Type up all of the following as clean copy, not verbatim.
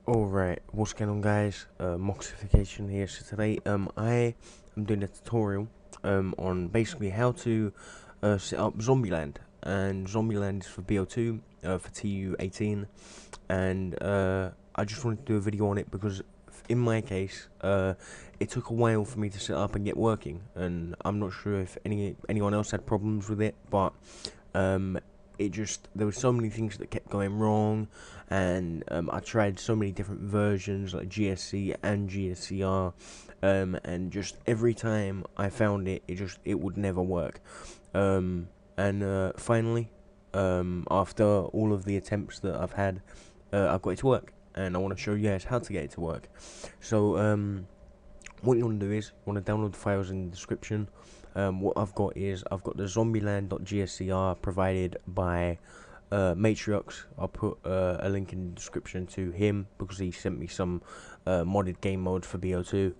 Alright, what's going on guys? Moxification here. So today I am doing a tutorial on basically how to set up Zombieland. And Zombieland is for BO2, for TU18, and I just wanted to do a video on it because in my case it took a while for me to set up and get working, and I'm not sure if anyone else had problems with it, but um, there were so many things that kept going wrong, and I tried so many different versions like GSC and GSCR, and just every time I found it would never work, and finally, after all of the attempts that I've had, I've got it to work, and I want to show you guys how to get it to work. So what you want to do is you want to download the files in the description. What I've got the zombieland.gscr provided by Matrix. I'll put a link in the description to him because he sent me some modded game modes for BO2,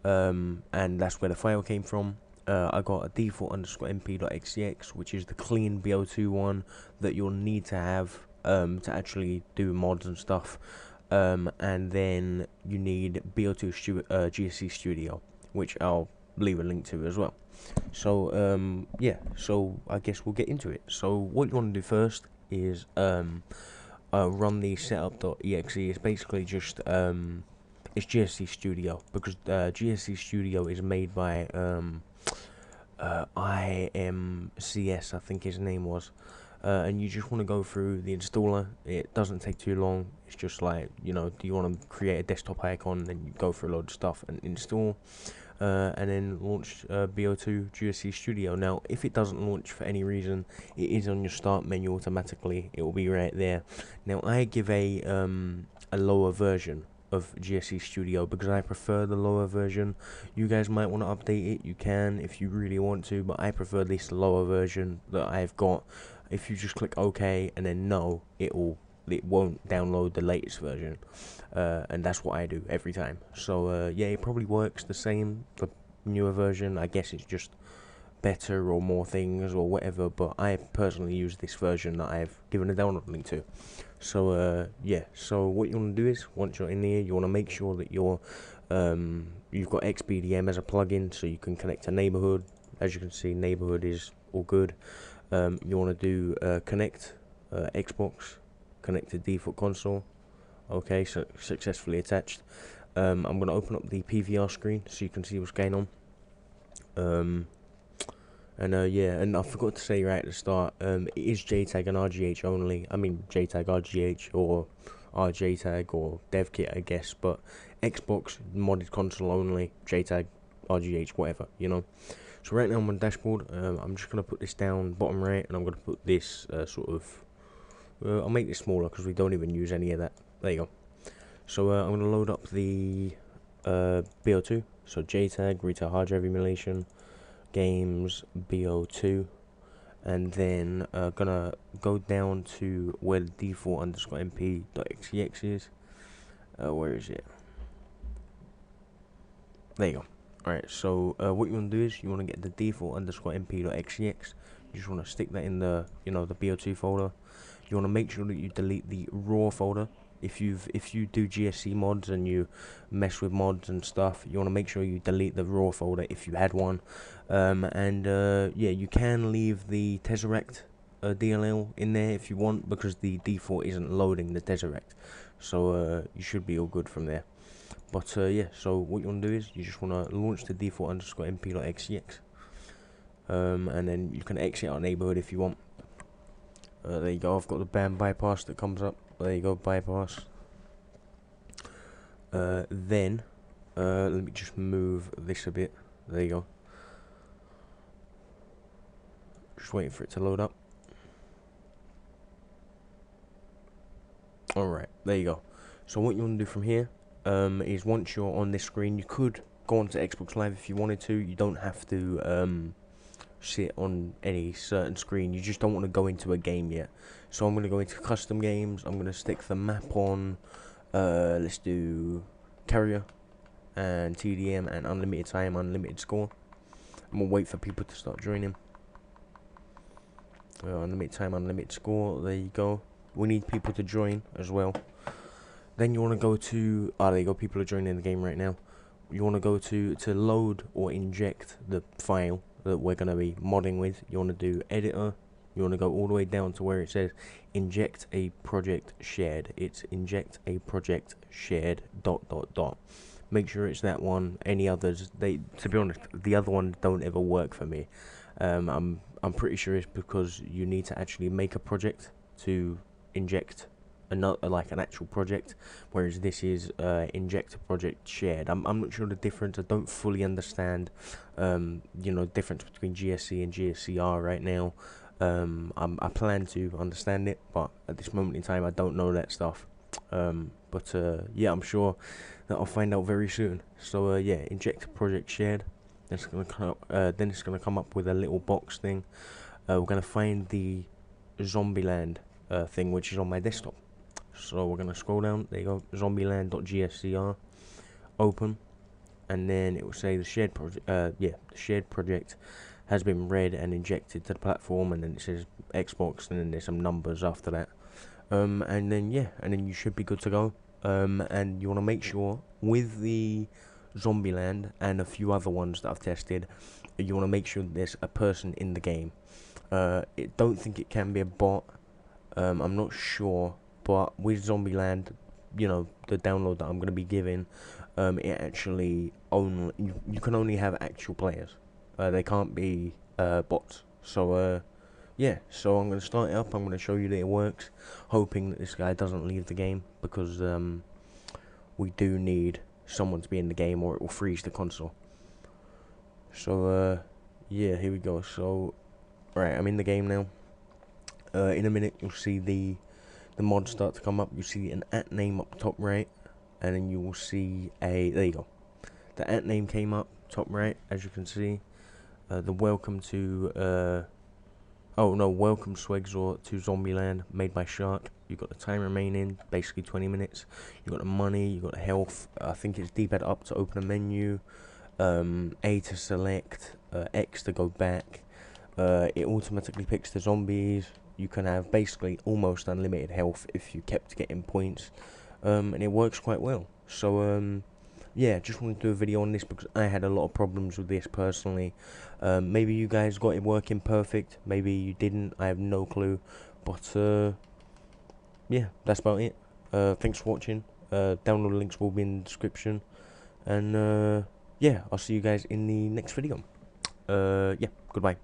and that's where the file came from. I got a default_mp.xcx, which is the clean BO2 one that you'll need to have to actually do mods and stuff. And then you need BO2 GSC Studio, which I'll leave a link to as well. So yeah, so I guess we'll get into it. So what you want to do first is run the setup.exe. It's basically just it's GSC Studio, because GSC Studio is made by IMCS, I think his name was. And you just want to go through the installer. It doesn't take too long. It's just like, do you want to create a desktop icon, then you go through a load of stuff and install, and then launch BO2 GSC Studio. Now if it doesn't launch for any reason, it is on your start menu automatically. It will be right there. Now I give a lower version of GSC Studio because I prefer the lower version. You guys might want to update it, you can if you really want to, but I prefer this lower version that I've got. If you just click OK and then no, it won't download the latest version, and that's what I do every time. So yeah, it probably works the same, the newer version. I guess it's just better or more things or whatever, but I personally use this version that I've given a download link to. So yeah, so what you want to do is, once you're in here, you want to make sure that you've got XBDM as a plugin so you can connect to neighborhood. As you can see, neighborhood is all good. You want to do connect Xbox, connect to default console. Okay, so successfully attached. I'm going to open up the PVR screen so you can see what's going on. And yeah, and I forgot to say right at the start, it is JTAG and RGH only. I mean JTAG, RGH, or RJTAG, or DevKit, I guess, but Xbox modded console only, JTAG, RGH, whatever, So right now I'm on dashboard. I'm just going to put this down bottom right, and I'm going to put this I'll make this smaller because we don't even use any of that. There you go. So I'm going to load up the BO2, so JTAG, retail hard drive emulation, games, BO2, and then gonna go down to where the default_mp.xex is. Where is it? There you go. Alright, so what you want to do is you want to get the default_mp.xex. You just want to stick that in the the BO2 folder. You want to make sure that you delete the raw folder. If you do GSC mods and you mess with mods and stuff, you want to make sure you delete the raw folder if you had one. And yeah, you can leave the Tesseract DLL in there if you want, because the default isn't loading the Tesseract, so you should be all good from there. But yeah, so what you want to do is you just want to launch the default_mp.xex, and then you can exit our neighborhood if you want. There you go. I've got the band bypass that comes up. There you go, bypass. Then let me just move this a bit. There you go. Just waiting for it to load up. Alright, there you go. So what you want to do from here is, once you're on this screen, you could go onto Xbox Live if you wanted to. You don't have to sit on any certain screen. You just don't want to go into a game yet. So I'm going to go into custom games. I'm going to stick the map on. Let's do carrier and TDM and unlimited time, unlimited score. I'm going to wait for people to start joining. Unlimited time, unlimited score. There you go. We need people to join as well. Then you want to go to, there you go, people are joining the game right now. You want to go to load or inject the file that we're going to be modding with. You want to do editor. You want to go all the way down to where it says inject a project shared. It's inject a project shared ... Make sure it's that one. Any others, to be honest, the other ones don't ever work for me. I'm pretty sure it's because you need to actually make a project to inject another, like an actual project, whereas this is inject a project shared. I'm not sure the difference. I don't fully understand difference between GSC and GSCR right now. I plan to understand it, but at this moment in time I don't know that stuff. Yeah, I'm sure that I'll find out very soon. So yeah, inject project shared. Then it's gonna come up with a little box thing. We're gonna find the Zombieland thing, which is on my desktop. So we're gonna scroll down. There you go, zombieland.gscr. Open, and then it will say the shared project. The shared project has been read and injected to the platform, and then it says Xbox, and then there's some numbers after that. And then you should be good to go. And you want to make sure with the Zombieland and a few other ones that I've tested, you want to make sure there's a person in the game. Don't think it can be a bot. I'm not sure, but with Zombieland, the download that I'm going to be giving, it actually only you can only have actual players. They can't be bots. So yeah, so I'm going to start it up. I'm going to show you that it works, hoping that this guy doesn't leave the game, because we do need someone to be in the game or it will freeze the console. So yeah, here we go. So right, I'm in the game now. In a minute you'll see the mod start to come up. You see an @ name up top right, and then you will see there you go, the @ name came up top right, as you can see. The welcome to welcome Swegzor to Zombieland, made by Shark. You got the time remaining, basically 20 minutes. You got the money, you got the health. I think it's D-pad up to open a menu, A to select, X to go back. It automatically picks the zombies. You can have basically almost unlimited health if you kept getting points, and it works quite well. So yeah, just wanted to do a video on this because I had a lot of problems with this personally. Maybe you guys got it working perfect, maybe you didn't, I have no clue. But yeah, that's about it. Thanks for watching. Download links will be in the description. And yeah, I'll see you guys in the next video. Yeah, goodbye.